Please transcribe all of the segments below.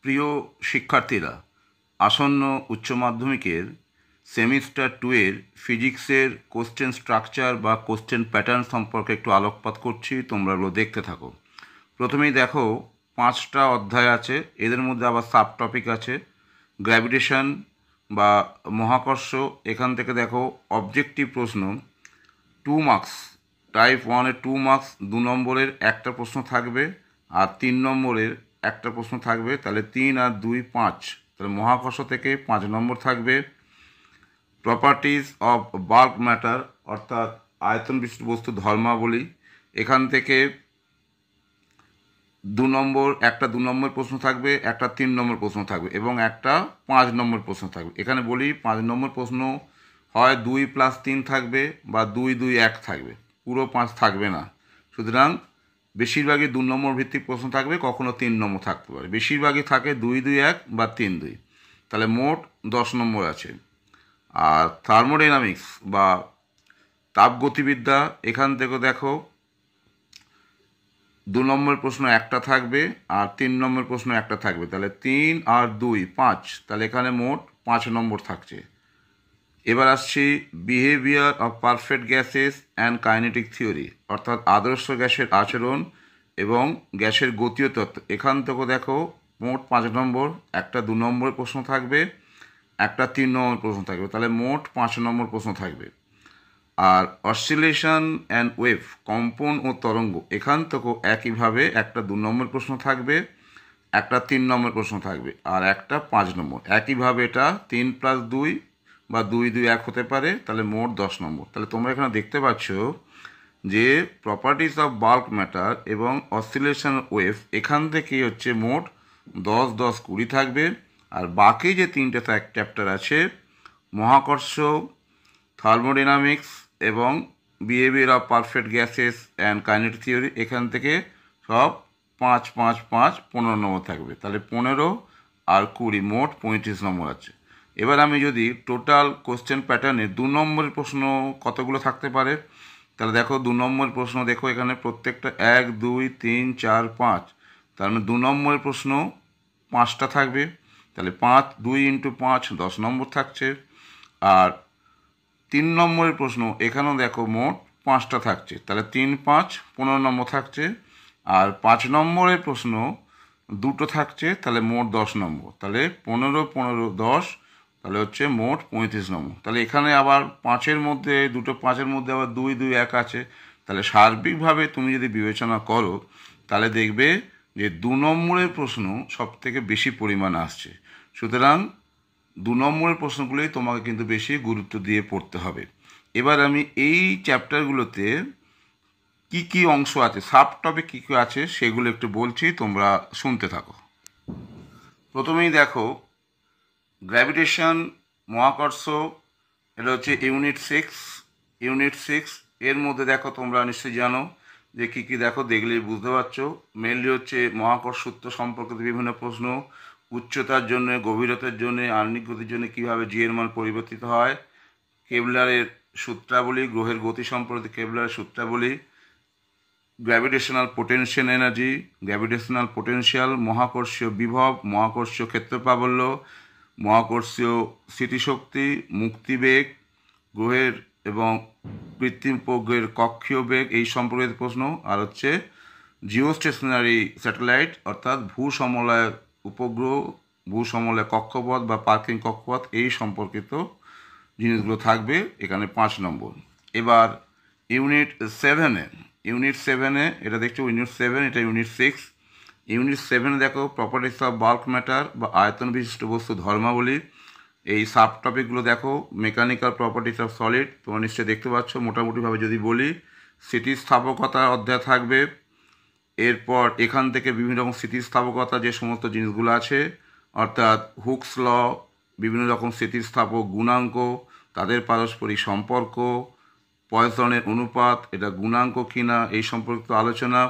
প্রিয় শিক্ষার্থীরা, আসন্ন উচ্চ মাধ্যমিকের সেমিস্টার 2 এর ফিজিক্সের কোশ্চেন স্ট্রাকচার বা কোশ্চেন প্যাটার্ন সম্পর্কে একটু আলোকপাত করছি। তোমরা এগুলো দেখতে থাকো। প্রথমেই দেখো, 5টা অধ্যায় আছে, এদের মধ্যে আবার সাব টপিক আছে। গ্র্যাভিটেশন বা মহাকর্ষ, এখান থেকে দেখো অবজেক্টিভ প্রশ্ন 2 মার্কস, টাইপ 1-এর 2 মার্কস, 2 নম্বরের একটা প্রশ্ন থাকবে আর 3 নম্বরের একটা প্রশ্ন থাকবে। তাহলে 3 আর 2 5, তাহলে মহাকর্ষ থেকে 5 নম্বর থাকবে। প্রপার্টিজ অফ বাল্ক ম্যাটার অর্থাৎ আয়তন বিশিষ্ট বস্তুর ধর্মাবলী, এখান থেকে 2 নম্বর প্রশ্ন থাকবে, একটা 3 নম্বর প্রশ্ন থাকবে এবং একটা 5 নম্বর প্রশ্ন থাকবে। এখানে বলি 5 নম্বর প্রশ্ন হয় 2 + 3 থাকবে বা 2 2 1 থাকবে, পুরো 5 থাকবে না। সুতরাং বেশিরভাগই 2 নম্বর ভিত্তিক প্রশ্ন থাকবে, কখনো 3 নম্বর থাকতে পারে। বেশিরভাগই থাকে 2 2 1 বা 3 2। তাহলে মোট 10 নম্বর আছে। আর থার্মোডাইনামিক্স বা তাপগতিবিদ্যা, এখান থেকে দেখো 2 নম্বর প্রশ্ন একটা থাকবে আর 3 নম্বর প্রশ্ন একটা থাকবে। তাহলে 3 আর 2 5, তাহলে এখানে মোট 5 নম্বর থাকছে। এবার আসছি behaviour of perfect gases and kinetic theory অর্থাৎ আদর্শ গ্যাসের আচরণ এবং গ্যাসের গতীয় তত্ত্ব। এখান থেকে দেখো মোট 5 নম্বর, একটা 2 নম্বরের প্রশ্ন থাকবে, একটা 3 নম্বর প্রশ্ন থাকবে। তাহলে মোট 5 নম্বর প্রশ্ন থাকবে। আর অসিলেশন অ্যান্ড ওয়েভ, কম্পন ও তরঙ্গ, এখান থেকেও একইভাবে একটা 2 নম্বর প্রশ্ন থাকবে, একটা 3 নম্বর প্রশ্ন থাকবে আর একটা 5 নম্বর। একইভাবে এটা 3 + 2 বা 2 2 1 হতে পারে। তাহলে মোট 10 নম্বর। তাহলে তোমরা এখানে দেখতে পাচ্ছ যে প্রপার্টিজ অফ বাল্ক ম্যাটার এবং অসিলেশন ওয়েভ, এখান থেকেই হচ্ছে মোট 10 10 20 থাকবে। আর বাকি যে 3টে চ্যাপ্টার আছে, মহাকর্ষ, থার্মোডাইনামিক্স এবং behaviour of perfect gases and kinetic theory, এখান থেকে সব 5 5 5 15 নম্বর থাকবে। তাহলে 15 আর 20 মোট 35 নম্বর আছে। এবার আমি যদি টোটাল কোশ্চেন প্যাটার্নে 2 নম্বরের প্রশ্ন কতগুলো থাকতে পারে, তাহলে দেখো 2 নম্বরের প্রশ্ন দেখো এখানে প্রত্যেকটা 1 2 3 4 5, তার মানে 2 নম্বরের প্রশ্ন 5টা থাকবে। তাহলে 5 2 × 5 10 নম্বর থাকছে। আর 3 নম্বরের প্রশ্ন এখানেও দেখো মোট 5টা থাকছে, তাহলে 3 5 15 নম্বর থাকছে। আর 5 নম্বরের প্রশ্ন 2টো থাকছে, তাহলে মোট 10 নম্বর। তাহলে 15 15 10, তাহলে হচ্ছে মোট 35 নম্বর। তাহলে এখানে আবার 5-এর মধ্যে 5-এর মধ্যে আবার 2 2 1 আছে। তাহলে সার্বিকভাবে তুমি যদি বিবেচনা করো, তাহলে দেখবে যে 2 নম্বরের প্রশ্ন সবথেকে বেশি পরিমাণ আসছে। সুতরাং 2 নম্বরের প্রশ্নগুলোই তোমাকে কিন্তু বেশি গুরুত্ব দিয়ে পড়তে হবে। এবার আমি এই চ্যাপ্টারগুলোতে কি কি অংশ আছে, সাব টপিক কী কী আছে সেগুলো একটু বলছি, তোমরা শুনতে থাকো। প্রথমেই দেখো গ্র্যাভিটেশন, মহাকর্ষ, এটা হচ্ছে ইউনিট 6। এর মধ্যে দেখো তোমরা নিশ্চয়ই জানো যে কী কী, দেখো দেখলেই বুঝতে পারছো। মেনলি হচ্ছে মহাকর্ষ সূত্র সম্পর্কিত বিভিন্ন প্রশ্ন, উচ্চতার জন্য, গভীরতার জন্য, আণবিক গতির জন্য কীভাবে জি এর মান পরিবর্তিত হয়, কেবলারের সূত্রাবলী, গ্রহের গতি সম্পর্কিত কেবলারের সূত্রাবলী, gravitational potential energy, gravitational potential, মহাকর্ষীয় বিভব, মহাকর্ষীয় ক্ষেত্র প্রাবল্য, মহাকর্ষীয় স্মৃতিশক্তি, মুক্তিবেগ, গ্রহের এবং কৃত্রিম উপগ্রহের কক্ষীয় বেগ, এই সম্পর্কিত প্রশ্ন। আর হচ্ছে জিওস্টেশনারি স্যাটেলাইট অর্থাৎ ভূসমলয় উপগ্রহ, ভূসমলয় কক্ষপথ বা পার্কিং কক্ষপথ, এই সম্পর্কিত জিনিসগুলো থাকবে এখানে 5 নম্বর। এবার ইউনিট 7-এ এটা দেখছো ইউনিট 7, এটা ইউনিট 6। ইউনিট 7 দেখো প্রপার্টিস অফ বাল্ক ম্যাটার বা আয়তন বিশিষ্ট বস্তু ধর্মাবলী, এই সাব টপিকগুলো দেখো। মেকানিক্যাল প্রপার্টিস অফ সলিড, তোমরা নিশ্চয়ই দেখতে পাচ্ছ। মোটামুটিভাবে যদি বলি, স্থিতিস্থাপকতার অধ্যায় থাকবে। এরপর এখান থেকে বিভিন্ন রকম স্থিতিস্থাপকতা যে সমস্ত জিনিসগুলো আছে, অর্থাৎ হুকস ল, বিভিন্ন রকম স্থিতিস্থাপক গুণাঙ্ক, তাদের পারস্পরিক সম্পর্ক, পয়সনের অনুপাত, এটা গুণাঙ্ক কিনা এই সম্পর্কিত আলোচনা,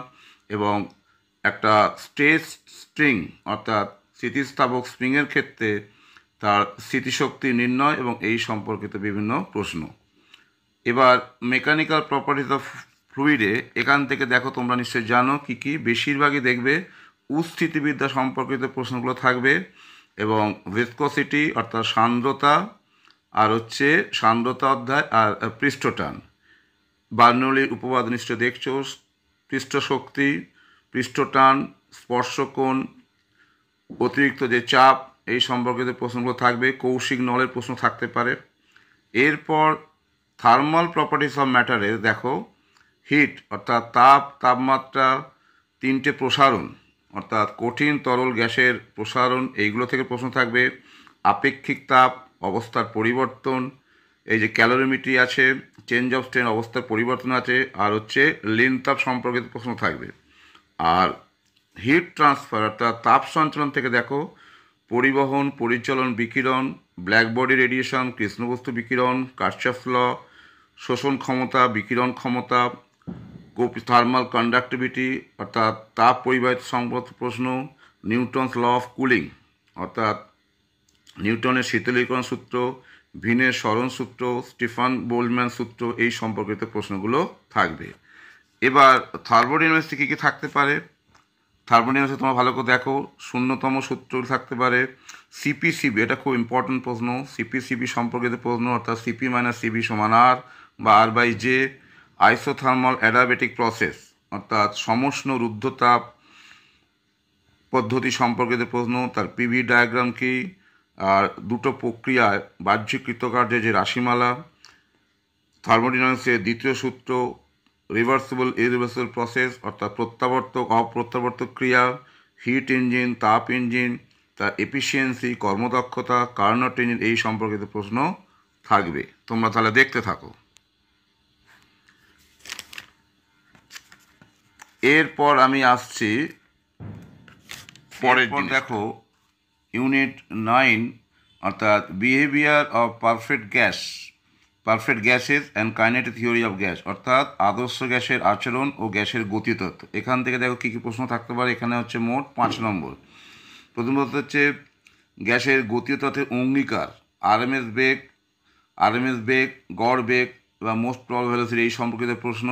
এবং একটা স্ট্রেস স্ট্রিং অর্থাৎ স্থিতিস্থাপক স্প্রিংয়ের ক্ষেত্রে তার স্থিতিশক্তি নির্ণয় এবং এই সম্পর্কিত বিভিন্ন প্রশ্ন। এবার মেকানিক্যাল প্রপার্টিজ অফ ফ্লুইডে, এখান থেকে দেখো তোমরা নিশ্চয়ই জানো কি কি, বেশিরভাগই দেখবে উস্থিতিবিদ্যা সম্পর্কিত প্রশ্নগুলো থাকবে, এবং ভিসকোসিটি অর্থাৎ সান্দ্রতা, আর হচ্ছে সান্দ্রতা অধ্যায়, আর পৃষ্ঠটান। বার্নৌলির উপপাদ্য নিশ্চয় দেখছো, পৃষ্ঠ শক্তি, পৃষ্ঠটান, স্পর্শকোণ, অতিরিক্ত যে চাপ, এই সম্পর্কিত প্রশ্নগুলো থাকবে। কৌশিক নলের প্রশ্ন থাকতে পারে। এরপর থার্মাল প্রপার্টিস অফ ম্যাটারের দেখো, হিট অর্থাৎ তাপমাত্রা, তিনটে প্রসারণ অর্থাৎ কঠিন তরল গ্যাসের প্রসারণ, এইগুলো থেকে প্রশ্ন থাকবে। আপেক্ষিক তাপ, অবস্থার পরিবর্তন, এই যে ক্যালোরিমিট্রি আছে, চেঞ্জ অফ স্টেট, অবস্থার পরিবর্তন আছে, আর হচ্ছে লিন তাপ সম্পর্কিত প্রশ্ন থাকবে। আর হিট ট্রান্সফার অর্থাৎ তাপ সঞ্চালন থেকে দেখো, পরিবহন, পরিচালন, বিকিরণ, ব্ল্যাক বডি রেডিয়েশন, কৃষ্ণবস্তু বিকিরণ, কার্চফ ল, শোষণ ক্ষমতা, বিকিরণ ক্ষমতা, থার্মাল কন্ডাক্টিভিটি অর্থাৎ তাপ পরিবাহিত সংক্রান্ত প্রশ্ন, নিউটনস ল অফ কুলিং অর্থাৎ নিউটনের শীতলীকরণ সূত্র, ভিনের স্মরণ সূত্র, স্টিফান বোল্টম্যান সূত্র, এই সম্পর্কিত প্রশ্নগুলো থাকবে। এবার থার্মোডাইনামিক্সে কী কী থাকতে পারে? থার্মোডাইনামিক্সে তোমরা ভালো করে দেখো, শূন্যতম সূত্র থাকতে পারে। সিপিসিবি, এটা খুব ইম্পর্টেন্ট প্রশ্ন, সিপিসিবি সম্পর্কিত প্রশ্ন, অর্থাৎ সিপি মাইনাস সিবি সমান আর বা R by J. Isothermal adiabatic process অর্থাৎ সমষ্ণ রুদ্ধতাপ পদ্ধতি সম্পর্কিত প্রশ্ন, তার পিভি ডায়াগ্রাম কি, আর দুটো প্রক্রিয়ায় বাহ্যিক কৃতকার্যে যে রাশিমালা। থার্মোডাইনামিক্সের দ্বিতীয় সূত্র, রিভার্সিবল ইরিভার্সিবল প্রসেস অর্থাৎ প্রত্যাবর্তক অপ্রত্যাবর্তক ক্রিয়া, হিট ইঞ্জিন, তাপ ইঞ্জিন, তার এফিসিয়েন্সি, কর্মদক্ষতা, কার্নোট ইঞ্জিন, এই সম্পর্কিত প্রশ্ন থাকবে। তোমরা তাহলে দেখতে থাকো। এরপর আমি আসছি পরের দিন। দেখো ইউনিট 9 অর্থাৎ behaviour of perfect gases and kinetic theory of gas অর্থাৎ আদর্শ গ্যাসের আচরণ ও গ্যাসের গতিতত্ত্ব। এখান থেকে দেখো কী কী প্রশ্ন থাকতে পারে। এখানে হচ্ছে মোট 5 নম্বর। প্রথমত হচ্ছে গ্যাসের গতিতত্ত্বের অঙ্গীকার, আরএমএস বেগ, গড় বেগ বা মোস্ট প্রবাবল ভেলোসিটি, এই সম্পর্কিত প্রশ্ন।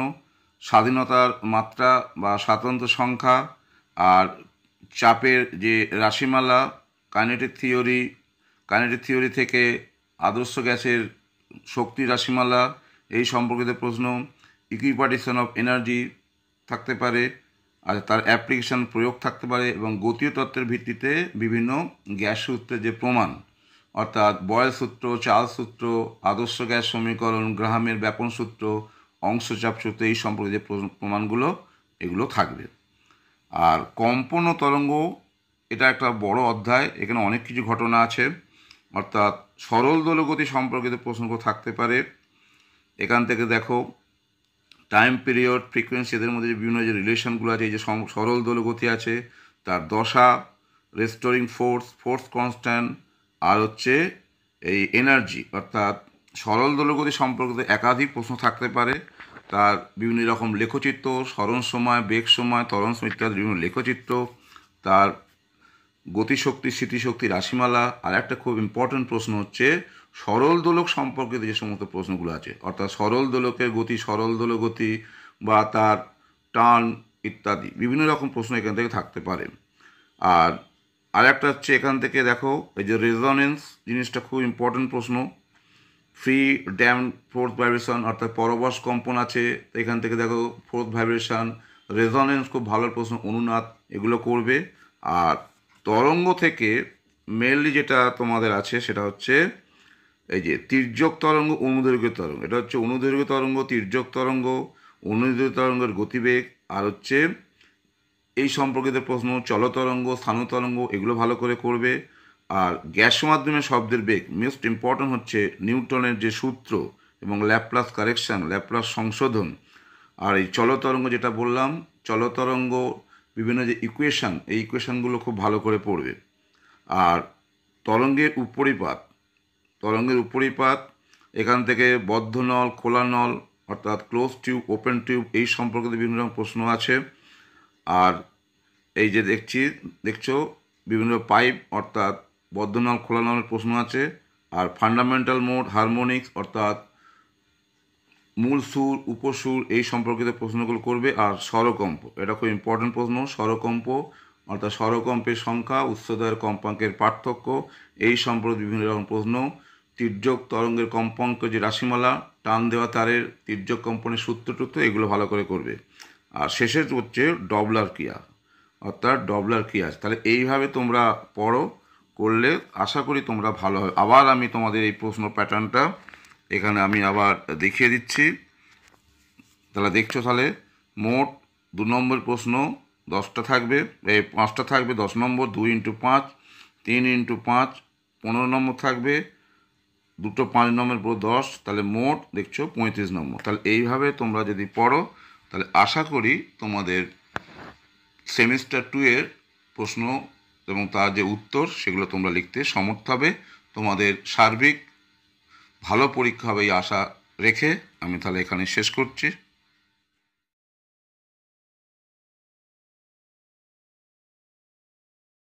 স্বাধীনতার মাত্রা বা স্বাতন্ত্র্য সংখ্যা, আর চাপের যে রাশিমালা, কাইনেটিক থিওরি থেকে আদর্শ গ্যাসের শক্তি রাশিমালা, এই সম্পর্কিত প্রশ্ন। ইকুইপার্টিশন অফ এনার্জি থাকতে পারে, আর তার অ্যাপ্লিকেশন প্রয়োগ থাকতে পারে, এবং গতীয় তত্ত্বের ভিত্তিতে বিভিন্ন গ্যাস সূত্রের যে প্রমাণ অর্থাৎ বয়েল সূত্র, চার্লস সূত্র, আদর্শ গ্যাস সমীকরণ, গ্রাহামের ব্যাপন সূত্র, অংশচাপ সূত্র, এই সম্পর্কে যে প্রমাণগুলো, এগুলো থাকবে। আর কম্পন ও তরঙ্গ, এটা একটা বড় অধ্যায়, এখানে অনেক কিছু ঘটনা আছে, অর্থাৎ সরল দোলগতি সম্পর্কিত প্রশ্নগুলো থাকতে পারে। এখান থেকে দেখো টাইম পিরিয়ড, ফ্রিকোয়েন্সি, এদের মধ্যে যে বিভিন্ন যে রিলেশনগুলো আছে, এই যে সরল দোলগতি আছে, তার দশা, রেস্টোরিং ফোর্স কনস্ট্যান্ট, আর হচ্ছে এই এনার্জি অর্থাৎ সরল দোলগতি সম্পর্কিত একাধিক প্রশ্ন থাকতে পারে। তার বিভিন্ন রকম লেখচিত্র, স্মরণ সময়, বেগ সময়, ত্বরণ সময় ইত্যাদি বিভিন্ন লেখচিত্র, তার গতিশক্তি, স্মৃতিশক্তি, রাশিমালা। আর একটা খুব ইম্পর্ট্যান্ট প্রশ্ন হচ্ছে সরল দোলক সম্পর্কিত যে সমস্ত প্রশ্নগুলো আছে, অর্থাৎ সরল দোলকের গতি, সরল দোলগতি বা তার টার্ন ইত্যাদি বিভিন্ন রকম প্রশ্ন এখান থেকে থাকতে পারে। আর আরেকটা হচ্ছে এখান থেকে দেখো এই যে রেজোনেন্স জিনিসটা খুব ইম্পর্ট্যান্ট প্রশ্ন। ফ্রি ড্যাম ফোর্থ ভাইব্রেশন অর্থাৎ পরবশ কম্পন আছে, এখান থেকে দেখো ফোর্থ ভাইব্রেশন, রেজোনেন্স খুব ভালো প্রশ্ন, অনুনাদ, এগুলো করবে। আর তরঙ্গ থেকে মেনলি যেটা তোমাদের আছে সেটা হচ্ছে এই যে তির্যক তরঙ্গ, অনুদৈর্ঘ্য তরঙ্গ। এটা হচ্ছে অনুদৈর্ঘ্য তরঙ্গ, তির্যক তরঙ্গ, অনুদৈর্ঘ্য তরঙ্গের গতিবেগ, আর হচ্ছে এই সম্পর্কিত প্রশ্ন চলতরঙ্গ, স্থানতরঙ্গ, এগুলো ভালো করে করবে। আর গ্যাস মাধ্যমে শব্দের বেগ, মোস্ট ইম্পর্ট্যান্ট হচ্ছে নিউটনের যে সূত্র এবং ল্যাপ্লাস কারেকশন, ল্যাপ্লাস সংশোধন। আর এই চলতরঙ্গ যেটা বললাম, চলতরঙ্গ বিভিন্ন যে ইকুয়েশান, এই ইকুয়েশানগুলো খুব ভালো করে পড়বে। আর তরঙ্গের উপরিপাত, এখান থেকে বদ্ধ নল, খোলা নল অর্থাৎ ক্লোজ টিউব, ওপেন টিউব, এই সম্পর্কিত বিভিন্ন রকম প্রশ্ন আছে। আর এই যে দেখছো বিভিন্ন পাইপ অর্থাৎ বদ্ধ নল, খোলা নলের প্রশ্ন আছে। আর ফান্ডামেন্টাল মোড, হারমোনিক্স অর্থাৎ মূল সুর, উপসুর, এই সম্পর্কিত প্রশ্নগুলো করবে। আর স্বরকম্প, এটা খুব ইম্পর্টেন্ট প্রশ্ন, স্বরকম্প অর্থাৎ স্বরকম্পের সংখ্যা, উচ্চতার কম্পাঙ্কের পার্থক্য, এই সম্পর্কে বিভিন্ন রকম প্রশ্ন, তির্যক তরঙ্গের কম্পাঙ্ক যে রাশিমালা, টান দেওয়া তারের তির্যক কম্পনের সূত্র এগুলো ভালো করে করবে। আর শেষে হচ্ছে ডবলার ক্রিয়া, অর্থাৎ ডবলার ক্রিয়া। তাহলে এইভাবে তোমরা পড়ো, করলে আশা করি তোমরা ভালো হবে। আবার আমি তোমাদের এই প্রশ্ন প্যাটার্নটা এখানে আমি আবার দেখিয়ে দিচ্ছি। তাহলে দেখছো, তাহলে মোট 2 নম্বর প্রশ্ন 10টা থাকবে, 5টা থাকবে 10 নম্বর, 2 ইন্টু 5, 3 ইন্টু 5 15 নম্বর থাকবে, দুটো 5 নম্বর পুরো 10, তাহলে মোট দেখছো 35 নম্বর। তাহলে এইভাবে তোমরা যদি পড়ো তাহলে আশা করি তোমাদের সেমিস্টার 2 এর প্রশ্ন এবং তার যে উত্তর সেগুলো তোমরা লিখতে সমর্থ হবে। তোমাদের সার্বিক ভালো পরীক্ষা হবে এই আশা রেখে আমি তাহলে এখানে শেষ করছি।